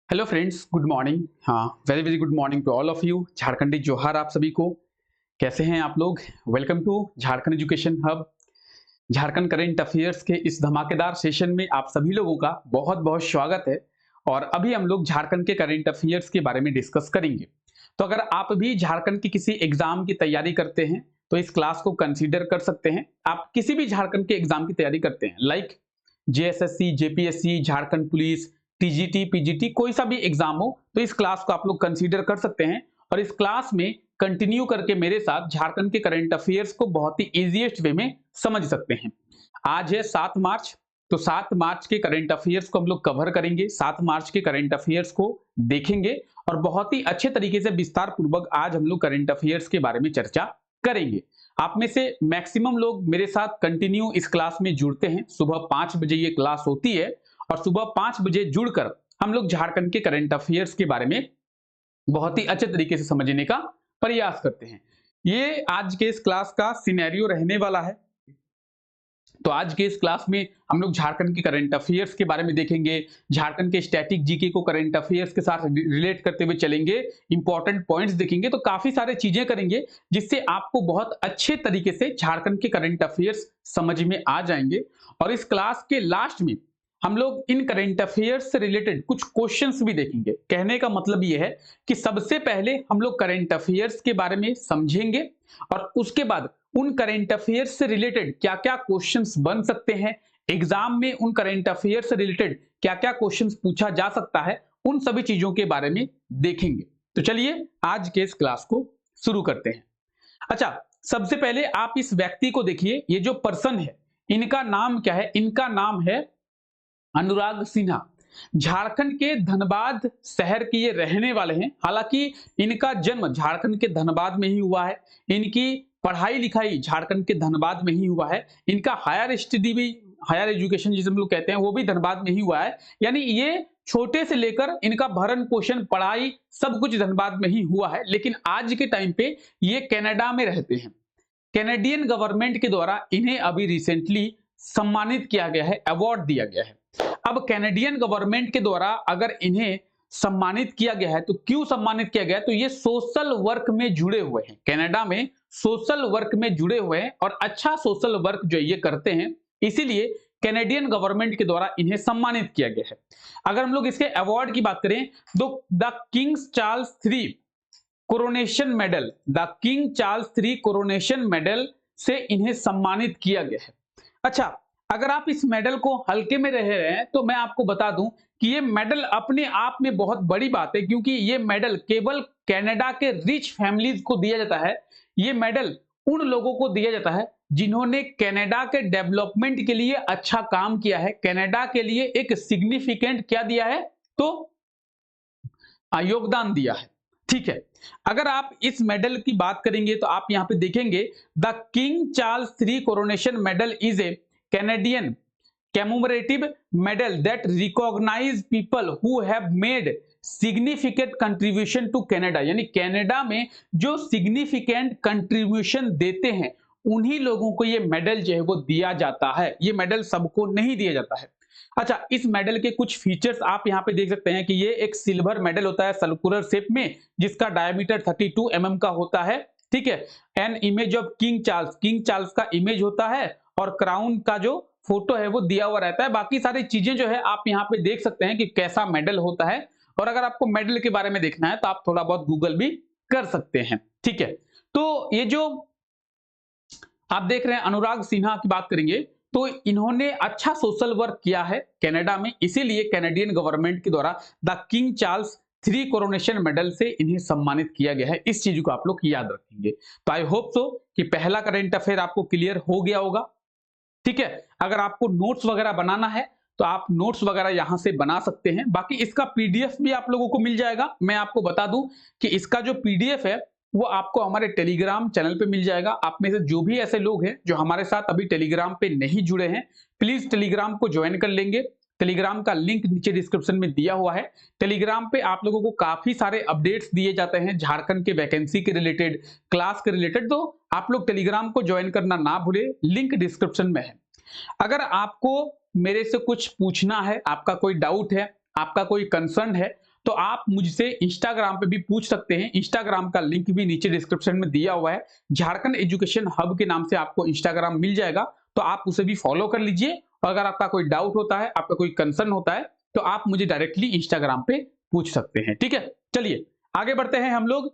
Hello friends, good morning. हाँ, very very good morning to all of you. Jharkhandi जोहार आप सभी को। कैसे हैं आप लोग? Welcome to Jharkhand education hub. Jharkhand current affairs के इस धमाकेदार सेशन में आप सभी लोगों का बहुत बहुत स्वागत है। और अभी हम लोग झारखंड के करंट अफेयर्स के बारे में डिस्कस करेंगे। तो अगर आप भी झारखंड की किसी एग्जाम की तैयारी करते हैं तो इस क्लास को कंसीडर कर सकते हैं। आप किसी भी झारखंड के एग्जाम की तैयारी करते हैं, like JSSC, JPSC, Jharkhand police, TGT, PGT, कोई सा भी एग्जाम हो, तो इस क्लास को आप लोग कंसीडर कर सकते हैं। और इस क्लास में कंटिन्यू करके मेरे साथ झारखंड के करंट अफेयर्स को बहुत ही इजीएस्ट वे में समझ सकते हैं। आज है 7 मार्च, तो 7 मार्च के करंट अफेयर्स को हम लोग कवर करेंगे। 7 मार्च के करंट अफेयर्स को देखेंगे और बहुत ही अच्छे तरीके से विस्तार पूर्वक आज हम लोग करंट अफेयर्स के बारे में चर्चा करेंगे। आप में से मैक्सिमम लोग मेरे साथ कंटिन्यू इस क्लास में जुड़ते हैं। सुबह 5 बजे ये क्लास होती है और सुबह 5 बजे जुड़कर हम लोग झारखंड के करंट अफेयर्स के बारे में बहुत ही अच्छे तरीके से समझने का प्रयास करते हैं। ये आज के इस क्लास का सिनेरियो रहने वाला है। तो आज के इस क्लास में हम लोग झारखंड के करंट अफेयर्स के बारे में देखेंगे। झारखंड के स्टैटिक जीके को करंट अफेयर्स के साथ रिलेट करते हुए चलेंगे, इंपॉर्टेंट पॉइंट्स देखेंगे। तो काफी सारे चीजें करेंगे जिससे आपको बहुत अच्छे तरीके से झारखंड के करंट अफेयर्स समझ में आ जाएंगे। और इस क्लास के लास्ट में हम लोग इन करंट अफेयर्स से रिलेटेड कुछ क्वेश्चंस भी देखेंगे। कहने का मतलब यह है कि सबसे पहले हम लोग करंट अफेयर्स के बारे में समझेंगे और उसके बाद उन करंट अफेयर्स से रिलेटेड क्या क्या क्वेश्चंस बन सकते हैं, एग्जाम में उन करंट अफेयर्स से रिलेटेड क्या क्या क्वेश्चंस पूछा जा सकता है, उन सभी चीजों के बारे में देखेंगे। तो चलिए आज के इस क्लास को शुरू करते हैं। अच्छा, सबसे पहले आप इस व्यक्ति को देखिए। ये जो पर्सन है, इनका नाम क्या है? इनका नाम है अनुराग सिन्हा। झारखंड के धनबाद शहर के ये रहने वाले हैं। हालांकि इनका जन्म झारखंड के धनबाद में ही हुआ है, इनकी पढ़ाई लिखाई झारखंड के धनबाद में ही हुआ है, इनका हायर स्टडी भी, हायर एजुकेशन जिसे हम लोग कहते हैं, वो भी धनबाद में ही हुआ है। यानी ये छोटे से लेकर इनका भरण पोषण, पढ़ाई, सब कुछ धनबाद में ही हुआ है। लेकिन आज के टाइम पे ये कनाडा में रहते हैं। कैनेडियन गवर्नमेंट के द्वारा इन्हें अभी रिसेंटली सम्मानित किया गया है, अवार्ड दिया गया है। अब कैनेडियन गवर्नमेंट के द्वारा अगर इन्हें सम्मानित किया गया है तो क्यों सम्मानित किया गया है? तो ये सोशल वर्क में जुड़े हुए हैं, कनाडा में सोशल वर्क में जुड़े हुए हैं और अच्छा सोशल वर्क जो ये करते हैं, इसीलिए कैनेडियन गवर्नमेंट के द्वारा इन्हें सम्मानित किया गया है। अगर हम लोग इसके अवार्ड की बात करें तो the Kings Charles III coronation medal, the king Charles III coronation medal से इन्हें सम्मानित किया गया है। अच्छा, अगर आप इस मेडल को हल्के में रह रहे हैं तो मैं आपको बता दूं कि ये मेडल अपने आप में बहुत बड़ी बात है, क्योंकि ये मेडल केवल कनाडा के रिच फैमिलीज को दिया जाता है। ये मेडल उन लोगों को दिया जाता है जिन्होंने कनाडा के डेवलपमेंट के लिए अच्छा काम किया है, कनाडा के लिए एक सिग्निफिकेंट क्या दिया है, तो योगदान दिया है। ठीक है, अगर आप इस मेडल की बात करेंगे तो आप यहां पे देखेंगे the king Charles III coronation medal is a Canadian commemorative medal that recognize people who have made significant contribution to Canada। यानी कनाडा में जो significant contribution देते हैं उन्हीं लोगों को ये मेडल जो है वो दिया जाता है। ये मेडल सबको नहीं दिया जाता है। अच्छा, इस मेडल के कुछ फीचर्स आप यहाँ पे देख सकते हैं कि ये एक सिल्वर मेडल होता है सर्कुलर शेप में, जिसका डायमीटर 32 mm का होता है। ठीक है, an image of king Charles, king Charles का इमेज होता है और क्राउन का जो फोटो है वो दिया हुआ रहता है। बाकी सारी चीजें जो है आप यहाँ पे देख सकते हैं कि कैसा मेडल होता है। और अगर आपको मेडल के बारे में देखना है तो आप थोड़ा बहुत गूगल भी कर सकते हैं। ठीक है, तो ये जो आप देख रहे हैं अनुराग सिन्हा की बात करेंगे तो इन्होंने अच्छा सोशल वर्क किया है कनाडा में, इसीलिए कैनेडियन गवर्नमेंट के द्वारा the king Charles III coronation medal से इन्हें सम्मानित किया गया है। इस चीज को आप लोग याद रखेंगे। तो आई होप सो कि पहला करंट अफेयर आपको क्लियर हो गया होगा। ठीक है, अगर आपको नोट्स वगैरह बनाना है तो आप नोट्स वगैरह यहां से बना सकते हैं। बाकी इसका पीडीएफ भी आप लोगों को मिल जाएगा। मैं आपको बता दूं कि इसका जो पीडीएफ है वो आपको हमारे टेलीग्राम चैनल पे मिल जाएगा। आप में से जो भी ऐसे लोग हैं जो हमारे साथ अभी टेलीग्राम पे नहीं जुड़े हैं, प्लीज टेलीग्राम को ज्वाइन कर लेंगे। टेलीग्राम का लिंक नीचे डिस्क्रिप्शन में दिया हुआ है। टेलीग्राम पे आप लोगों को काफी सारे अपडेट्स दिए जाते हैं झारखंड के वैकेंसी के रिलेटेड, क्लास के रिलेटेड। तो आप लोग टेलीग्राम को ज्वाइन करना ना भूले, लिंक डिस्क्रिप्शन में है। अगर आपको मेरे से कुछ पूछना है, आपका कोई डाउट है, आपका कोई कंसर्न है, तो आप मुझसे इंस्टाग्राम पे भी पूछ सकते हैं। इंस्टाग्राम का लिंक भी नीचे डिस्क्रिप्शन में दिया हुआ है। झारखंड एजुकेशन हब के नाम से आपको इंस्टाग्राम मिल जाएगा, तो आप उसे भी फॉलो कर लीजिए। और अगर आपका कोई डाउट होता है, आपका कोई कंसर्न होता है, तो आप मुझे डायरेक्टली इंस्टाग्राम पे पूछ सकते हैं। ठीक है, चलिए आगे बढ़ते हैं हम लोग।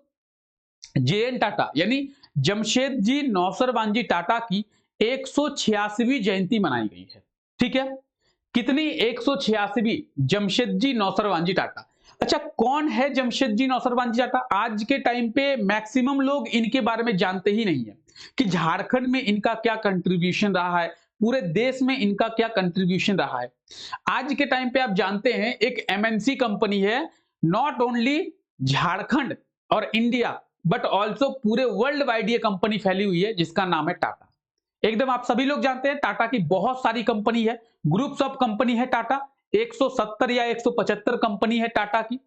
जेएन टाटा यानी जमशेदजी नौसरवानजी टाटा की 186वीं जयंती मनाई गई है। ठीक है, कितनी? 186वीं। जमशेदजी नौसरवानजी टाटा। अच्छा, कौन है जमशेदजी नौसरवानजी टाटा? आज के टाइम पे मैक्सिमम लोग इनके बारे में जानते ही नहीं है कि झारखंड में इनका क्या कंट्रीब्यूशन रहा है, पूरे देश में इनका क्या कंट्रीब्यूशन रहा है। आज के टाइम पे आप जानते हैं एक एमएनसी कंपनी है, नॉट ओनली झारखंड और इंडिया बट ऑल्सो पूरे वर्ल्ड वाइड ये कंपनी फैली हुई है, जिसका नाम है टाटा। एकदम आप सभी लोग जानते हैं टाटा की बहुत सारी कंपनी है, ग्रुप्स ऑफ कंपनी है टाटा, 170 या 175 कंपनी है टाटा की।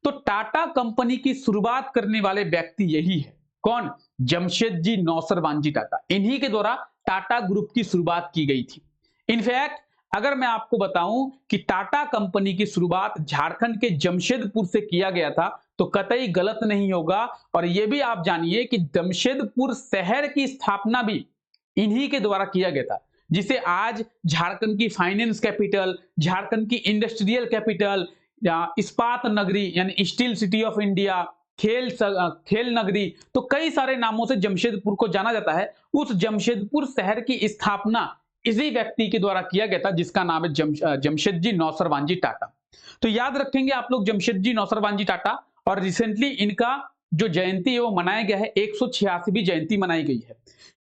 तो टाटा कंपनी की शुरुआत करने वाले व्यक्ति यही है। कौन? जमशेदजी नौसरवानजी टाटा। इन्हीं के द्वारा टाटा ग्रुप की शुरुआत की गई थी। इनफैक्ट अगर मैं आपको बताऊं कि टाटा कंपनी की शुरुआत झारखंड के जमशेदपुर से किया गया था, तो कतई गलत नहीं होगा। और यह भी आप जानिए कि जमशेदपुर शहर की स्थापना भी इन्हीं के द्वारा किया गया था, जिसे आज झारखंड की फाइनेंस कैपिटल, झारखंड की इंडस्ट्रियल कैपिटल, इस्पात नगरी यानी स्टील सिटी ऑफ इंडिया, खेल नगरी, तो कई सारे नामों से जमशेदपुर को जाना जाता है। उस जमशेदपुर शहर की स्थापना इसी व्यक्ति के द्वारा किया गया था, जिसका नाम है जमशेदजी नौसरवानजी टाटा। तो याद रखेंगे आप लोग जमशेदजी नौसरवानजी टाटा। और रिसेंटली इनका जो जयंती है वो मनाया गया है, 186वीं जयंती मनाई गई है।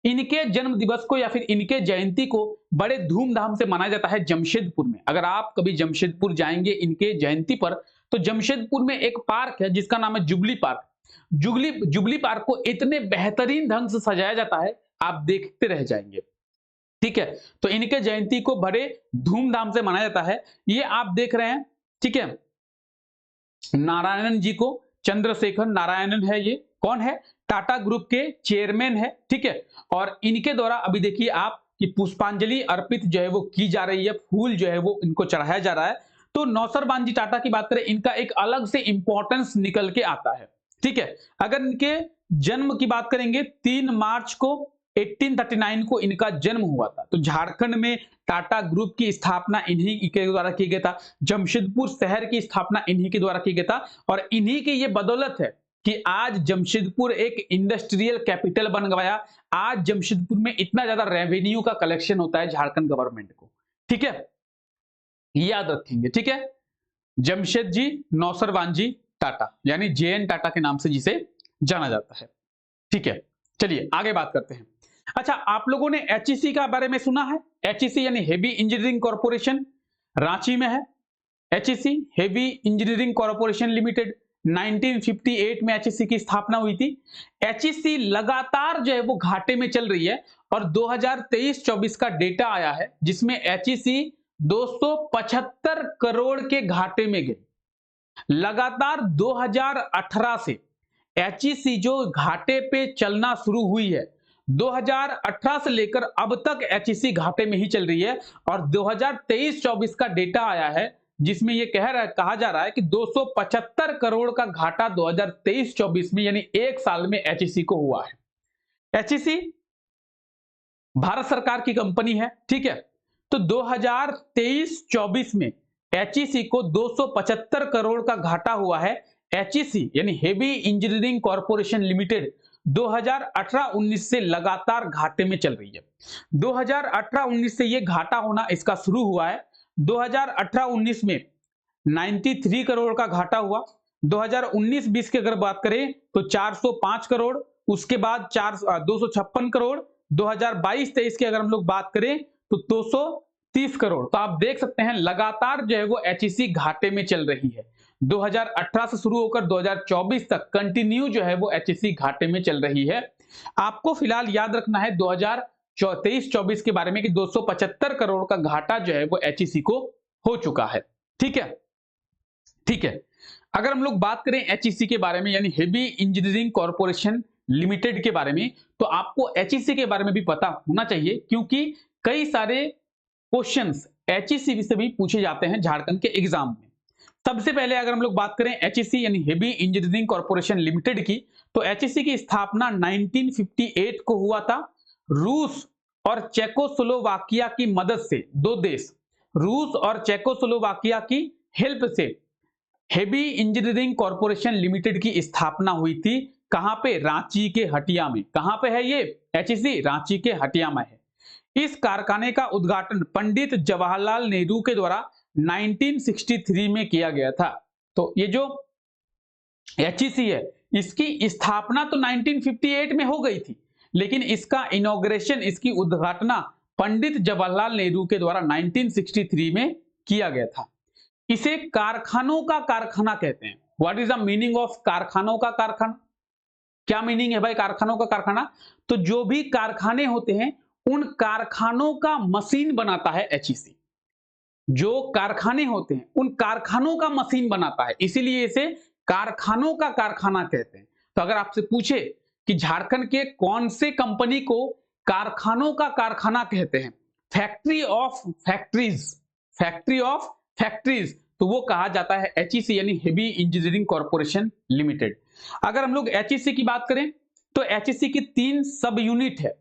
इनके जन्म दिवस को या फिर इनके जयंती को बड़े धूमधाम से मनाया जाता है जमशेदपुर में। अगर आप कभी जमशेदपुर जाएंगे इनके जयंती पर, तो जमशेदपुर में एक पार्क है जिसका नाम है जुबली पार्क। जुबली पार्क को इतने बेहतरीन ढंग से सजाया जाता है, आप देखते रह जाएंगे। ठीक है, तो इनके जयंती को बड़े धूमधाम से मनाया जाता है। ये आप देख रहे हैं, ठीक है, नारायणन जी को, चंद्रशेखर नारायणन है। ये कौन है? टाटा ग्रुप के चेयरमैन है। ठीक है, और इनके द्वारा अभी देखिए आप कि पुष्पांजलि अर्पित जो है वो की जा रही है, फूल जो है वो इनको चढ़ाया जा रहा है। तो नौसरवानजी टाटा की बात करें, इनका एक अलग से इंपॉर्टेंस निकल के आता है। ठीक है, अगर इनके जन्म की बात करेंगे, 3 मार्च को 1839 को इनका जन्म हुआ था। तो झारखंड में टाटा ग्रुप की स्थापना इन्हीं के द्वारा की गया था, जमशेदपुर शहर की स्थापना इन्हीं के द्वारा की गया था। और इन्हीं की ये बदौलत है कि आज जमशेदपुर एक इंडस्ट्रियल कैपिटल बन गया। आज जमशेदपुर में इतना ज्यादा रेवेन्यू का कलेक्शन होता है झारखंड गवर्नमेंट को। ठीक है, याद रखेंगे। ठीक है, जमशेदजी नौसरवानजी टाटा यानी जेएन टाटा के नाम से जिसे जाना जाता है। ठीक है, चलिए आगे बात करते हैं। अच्छा, आप लोगों ने एचईसी का बारे में सुना है? एचईसी यानी हेवी इंजीनियरिंग कॉर्पोरेशन, रांची में है। HEC heavy engineering corporation limited, 1958 में एचईसी की स्थापना हुई थी। एचईसी लगातार जो है वो घाटे में चल रही है और 2023-24 का डेटा आया है जिसमें एचईसी 275 करोड़ के घाटे में गई। लगातार 2018 से एचईसी जो घाटे पे चलना शुरू हुई है, 2018 से लेकर अब तक एचईसी घाटे में ही चल रही है। और 2023-24 का डेटा आया है जिसमें यह कहा जा रहा है कि 275 करोड़ का घाटा 2023-24 में यानी एक साल में एचईसी को हुआ है। एचईसी भारत सरकार की कंपनी है। ठीक है, तो 2023-24 में एचईसी को 275 करोड़ का घाटा हुआ है। एचईसी यानी हेवी इंजीनियरिंग कॉर्पोरेशन लिमिटेड 2018-19 से लगातार घाटे में चल रही है। 2018-19 से यह घाटा होना इसका शुरू हुआ है। 2018-19 में 93 करोड़ का घाटा हुआ। 2019-20 की अगर बात करें तो 405 करोड़, उसके बाद 256 करोड़। 2022-23 की अगर हम लोग बात करें तो 230 करोड़। तो आप देख सकते हैं लगातार जो है वो एचईसी घाटे में चल रही है। 2018 से शुरू होकर 2024 तक कंटिन्यू जो है वो एचईसी घाटे में चल रही है। आपको फिलहाल याद रखना है 2023-24 के बारे में कि 275 करोड़ का घाटा जो है वो एचईसी को हो चुका है। ठीक है, ठीक है, अगर हम लोग बात करें एचईसी के बारे में यानी हेवी इंजीनियरिंग कॉर्पोरेशन लिमिटेड के बारे में, तो आपको एचईसी के बारे में भी पता होना चाहिए क्योंकि कई सारे क्वेश्चंस एचईसी से भी पूछे जाते हैं झारखंड के एग्जाम में। सबसे पहले अगर हम लोग बात करें एचईसी यानी हेवी इंजीनियरिंग कॉर्पोरेशन लिमिटेड की, तो एचईसी की स्थापना 1958 को हुआ था। रूस और चेकोस्लोवाकिया की मदद से, दो देश रूस और चेकोस्लोवाकिया की हेल्प से हेवी इंजीनियरिंग कॉर्पोरेशन लिमिटेड की स्थापना हुई थी। कहां पे? रांची के हटिया में। कहां पे है ये एचईसी? रांची के हटिया में है। इस कारखाने का उद्घाटन पंडित जवाहरलाल नेहरू के द्वारा 1963 में किया गया था। तो ये जो एचईसी है, इसकी स्थापना तो 1958 में हो गई थी, लेकिन इसका इनॉग्रेशन, इसकी उद्घाटना पंडित जवाहरलाल नेहरू के द्वारा 1963 में किया गया था। इसे कारखानों का कारखाना कहते हैं। What is the meaning of कारखानों का कारखाना? क्या मीनिंग है भाई कारखानों का कारखाना? तो जो भी कारखाने होते हैं, उन कारखानों का मशीन बनाता है एचईसी। जो कारखाने होते हैं, उन कारखानों का मशीन बनाता है, इसीलिए इसे कारखानों का कारखाना कहते हैं। तो अगर आपसे पूछे कि झारखंड के कौन से कंपनी को कारखानों का कारखाना कहते हैं, factory of factories, factory of factories, तो वो कहा जाता है एचईसी यानी हेवी इंजीनियरिंग कॉर्पोरेशन लिमिटेड। अगर हम लोग एचईसी की बात करें, तो एचईसी की 3 सब यूनिट है।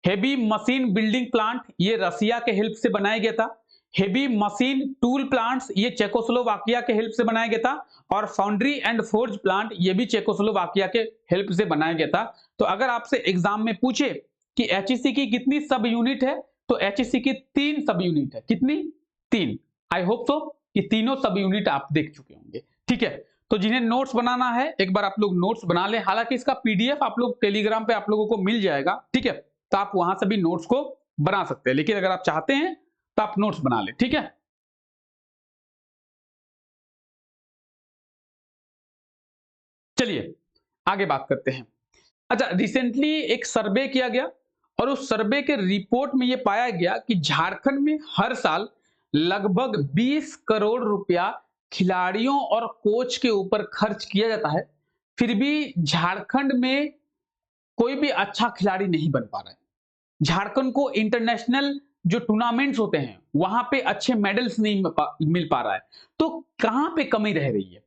हेवी मशीन बिल्डिंग प्लांट, ये रसिया के हेल्प से बनाया गया था। हेवी मशीन टूल प्लांट्स, ये चेकोस्लोवाकिया के हेल्प से बनाया गया था। और फाउंड्री एंड फोर्ज प्लांट, ये भी चेकोस्लोवाकिया के हेल्प से बनाया गया था। तो अगर आपसे एग्जाम में पूछे कि एचईसी की कितनी सब यूनिट है, तो एचईसी की 3 सब यूनिट है। कितनी? 3। आई होप सो कि तीनों सब यूनिट आप देख चुके होंगे। ठीक है, तो जिन्हें नोट्स बनाना है, एक बार आप लोग नोट्स बना लें। हालांकि इसका पीडीएफ आप लोग टेलीग्राम पे आप लोगों को मिल जाएगा, ठीक है, तो आप वहां से भी नोट्स को बना सकते हैं। लेकिन अगर आप चाहते हैं तो आप नोट्स बना लें, ठीक है। चलिए आगे बात करते हैं। अच्छा, रिसेंटली एक सर्वे किया गया और उस सर्वे के रिपोर्ट में यह पाया गया कि झारखंड में हर साल लगभग 20 करोड़ रुपया खिलाड़ियों और कोच के ऊपर खर्च किया जाता है, फिर भी झारखंड में कोई भी अच्छा खिलाड़ी नहीं बन पा रहा है। झारखंड को इंटरनेशनल जो टूर्नामेंट्स होते हैं, वहां पे अच्छे मेडल्स नहीं मिल पा रहा है। तो कहां पे कमी रह रही है?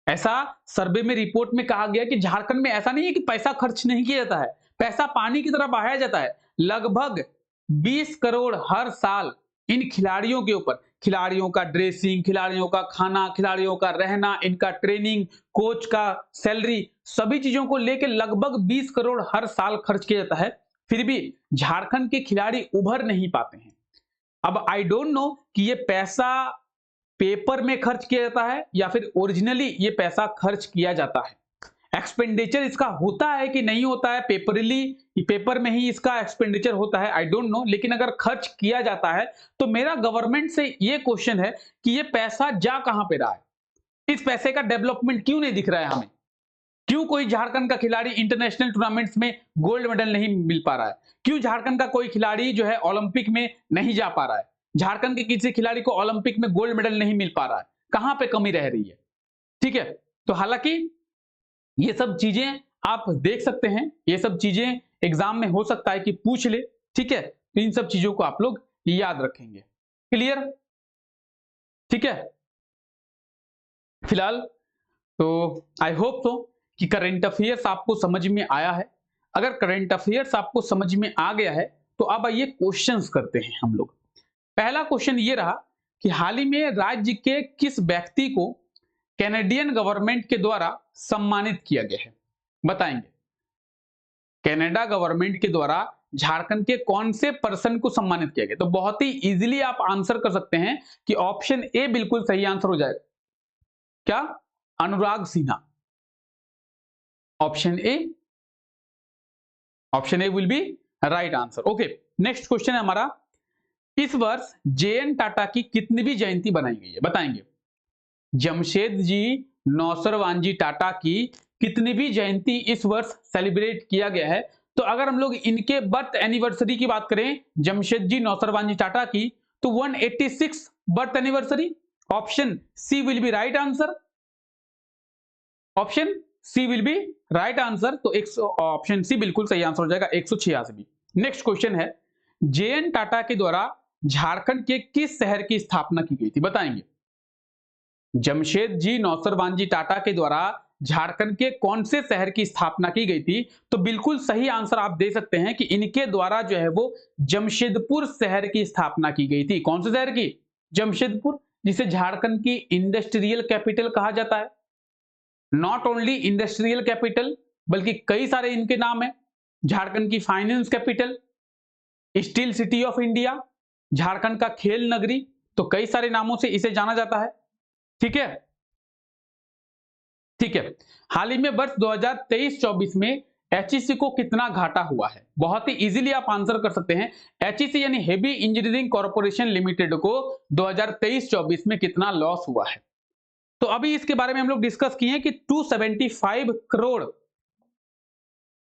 ऐसा सर्वे में, रिपोर्ट में कहा गया कि झारखंड में ऐसा नहीं है कि पैसा खर्च नहीं किया जाता है, पैसा पानी की तरह बहाया जाता है। लगभग 20 करोड़ हर साल इन खिलाड़ियों के ऊपर, खिलाड़ियों का ड्रेसिंग, खिलाड़ियों का खाना, खिलाड़ियों का रहना, इनका ट्रेनिंग, कोच का सैलरी, सभी चीजों को लेकर लगभग 20 करोड़ हर साल खर्च किया जाता है, फिर भी झारखंड के खिलाड़ी उभर नहीं पाते हैं। अब आई डोंट नो कि ये पैसा पेपर में खर्च किया जाता है या फिर ओरिजिनली ये पैसा खर्च किया जाता है। एक्सपेंडिचर इसका होता है कि नहीं होता है, पेपरली, पेपर में ही इसका एक्सपेंडिचर होता है, आई डोंट नो। लेकिन अगर खर्च किया जाता है तो मेरा गवर्नमेंट से ये क्वेश्चन है कि ये पैसा जा कहां पे रहा है? इस पैसे का डेवलपमेंट क्यों नहीं दिख रहा है हमें? क्यों कोई झारखंड का खिलाड़ी इंटरनेशनल टूर्नामेंट्स में गोल्ड मेडल नहीं मिल पा रहा है? क्यों झारखंड का कोई खिलाड़ी जो है ओलंपिक में नहीं जा पा रहा है? झारखंड के किसी खिलाड़ी को ओलंपिक में गोल्ड मेडल नहीं मिल पा रहा है? कहां पे कमी रह रही है? ठीक है, तो हालांकि ये सब चीजें आप देख सकते हैं, ये सब चीजें एग्जाम में हो सकता है कि पूछ ले, ठीक है, तो इन सब चीजों को आप लोग याद रखेंगे। क्लियर? ठीक है, फिलहाल तो आई होप तो कि करंट अफेयर्स आपको समझ में आया है। अगर करंट अफेयर्स आपको समझ में आ गया है तो अब आइए क्वेश्चंस करते हैं हम लोग। पहला क्वेश्चन ये रहा कि हाल ही में राज्य के किस व्यक्ति को कैनेडियन गवर्नमेंट के द्वारा सम्मानित किया गया है? बताएंगे। कनाडा गवर्नमेंट के द्वारा झारखंड के कौन से पर्सन को सम्मानित किया गया? तो बहुत ही इजीली आप आंसर कर सकते हैं कि ऑप्शन ए बिल्कुल सही आंसर हो जाएगा। क्या? Anurag Sinha. Option A, option A will be right answer. Okay, next question है हमारा, इस वर्ष जेएन टाटा की कितनी जयंती बनाई गई है? बताएंगे। जमशेद जी नौसरवानजी टाटा की कितनी जयंती इस वर्ष सेलिब्रेट किया गया है? तो अगर हम लोग इनके बर्थ एनिवर्सरी की बात करें, जमशेद जी नौसरवानजी टाटा की, तो 186 birth anniversary. Option C will be right answer. Option C will be right answer. तो ऑप्शन सी बिल्कुल सही आंसर हो जाएगा, 186। नेक्स्ट क्वेश्चन है, जेएन टाटा के द्वारा झारखंड के किस शहर की स्थापना की गई थी? बताएंगे। जमशेद जी नौसरवान जी टाटा के द्वारा झारखंड के कौन से शहर की स्थापना की गई थी? तो बिल्कुल सही आंसर आप दे सकते हैं कि इनके द्वारा जो है वो जमशेदपुर शहर की स्थापना की गई थी। कौन से शहर की? जमशेदपुर, जिसे झारखंड की इंडस्ट्रियल कैपिटल कहा जाता है। नॉट ओनली इंडस्ट्रियल कैपिटल, बल्कि कई सारे इनके नाम है। झारखंड की finance capital, steel city of India, Jharkhand का खेल नगरी, तो कई सारे नामों से इसे जाना जाता है। ठीक है, ठीक है। हाल ही में वर्ष 2023-24 में एचईसी को कितना घाटा हुआ है? बहुत ही इजीली आप आंसर कर सकते हैं। एचईसी यानी हेवी इंजीनियरिंग कॉर्पोरेशन लिमिटेड को 2023-24 में कितना लॉस हुआ है? तो अभी इसके बारे में हम लोग डिस्कस किए हैं कि 275 crore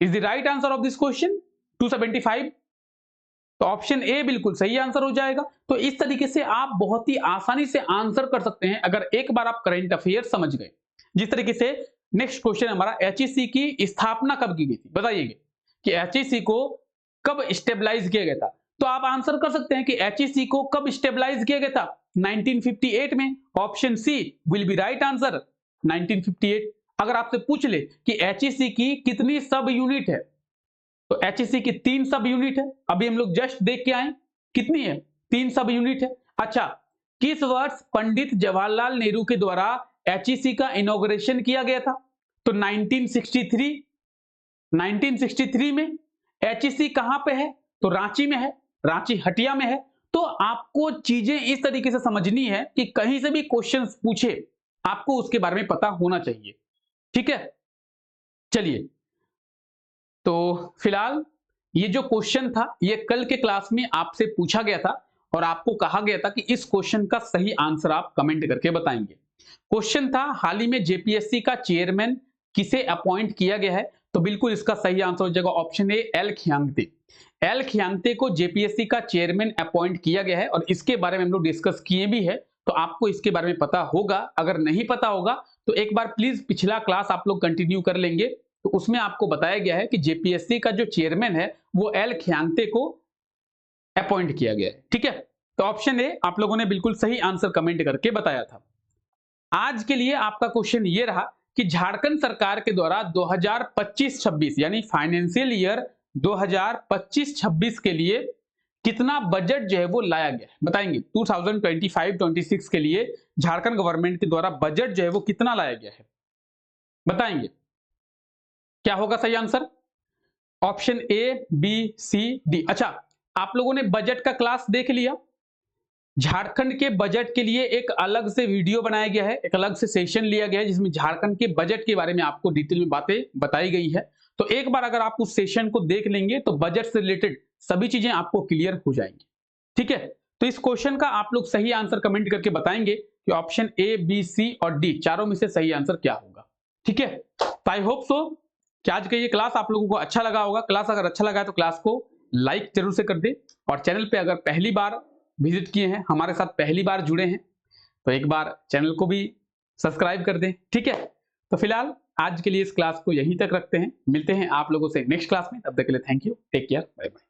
is the right answer of this question. 275, तो ऑप्शन ए बिल्कुल सही आंसर हो जाएगा। तो इस तरीके से आप बहुत ही आसानी से आंसर कर सकते हैं अगर एक बार आप करंट अफेयर समझ गए। जिस तरीके से नेक्स्ट क्वेश्चन हमारा, एचईसी की स्थापना कब की गई थी? बताइएगा कि एचईसी को कब स्टेबलाइज किया गया था। तो आप आंसर कर सकते हैं कि एचईसी को कब स्टेबलाइज किया गया था? 1958 में। Option C will be right answer, 1958। अगर आपसे पूछ ले कि एचईसी की कितनी सब यूनिट है, तो एचईसी की 3 सब यूनिट है। अभी हम लोग जस्ट देख के आए, कितनी है? 3 सब यूनिट है। अच्छा, किस वर्ष पंडित जवाहरलाल नेहरू के द्वारा एचईसी का इनॉग्रेशन किया गया था? तो 1963। 1963 में एचईसी कहां पे है? तो रांची में है, रांची हटिया में है। तो आपको चीजें इस तरीके से समझनी है कि कहीं से भी क्वेश्चंस पूछे आपको उसके बारे में पता होना चाहिए। ठीक है, चलिए, तो फिलहाल ये जो क्वेश्चन था ये कल के क्लास में आपसे पूछा गया था और आपको कहा गया था कि इस क्वेश्चन का सही आंसर आप कमेंट करके बताएंगे। क्वेश्चन था, हाल ही में जेपीएससी का चेयरमैन किसे अपॉइंट किया गया है? तो बिल्कुल इसका सही आंसर हो जाएगा ऑप्शन ए, एल खियांगते। एल खियांगते को जेपीएससी का चेयरमैन अपॉइंट किया गया है और इसके बारे में हम लोग डिस्कस किए भी है, तो आपको इसके बारे में पता होगा। अगर नहीं पता होगा तो एक बार प्लीज पिछला क्लास आप लोग कंटिन्यू कर लेंगे, तो उसमें आपको बताया गया है कि जेपीएससी का जो चेयरमैन है वो एल खियांगते को अपॉइंट किया गया है। ठीक है, तो ऑप्शन ए आप लोगों ने बिल्कुल सही आंसर कमेंट करके बताया था। आज के लिए आपका क्वेश्चन ये रहा कि झारखंड सरकार के द्वारा 2025-26 यानी फाइनेंशियल ईयर 2025-26 के लिए कितना बजट जो है वो लाया गया है? बताएंगे। 2025-26 के लिए झारखंड गवर्नमेंट के द्वारा बजट जो है वो कितना लाया गया है? बताएंगे क्या होगा सही answer? Option A, B, C, D. अच्छा, आप लोगों ने बजट का क्लास देख लिया। झारखंड के बजट के लिए एक अलग से वीडियो बनाया गया है, एक अलग से सेशन लिया गया है जिसमें झारखंड के बजट के बारे में आपको डिटेल में बातें बताई गई है। तो एक बार अगर आप उस सेशन को देख लेंगे तो बजट से रिलेटेड सभी चीजें आपको क्लियर हो जाएंगी। ठीक है, तो इस क्वेश्चन का आप लोग सही आंसर कमेंट करके बताएंगे कि ऑप्शन ए, बी, सी और डी चारों में से सही आंसर क्या होगा। ठीक है, तो आई होप सो कि आज का ये क्लास आप लोगों को अच्छा लगा होगा। क्लास अगर अच्छा लगा है तो क्लास को लाइक जरूर से कर दे, और चैनल पे अगर पहली बार विजिट किए हैं, हमारे साथ पहली बार जुड़े हैं, तो एक बार चैनल को भी सब्सक्राइब कर दें। ठीक है, तो फिलहाल आज के लिए इस क्लास को यहीं तक रखते हैं। मिलते हैं आप लोगों से नेक्स्ट क्लास में, तब तक के लिए thank you, take care, bye bye.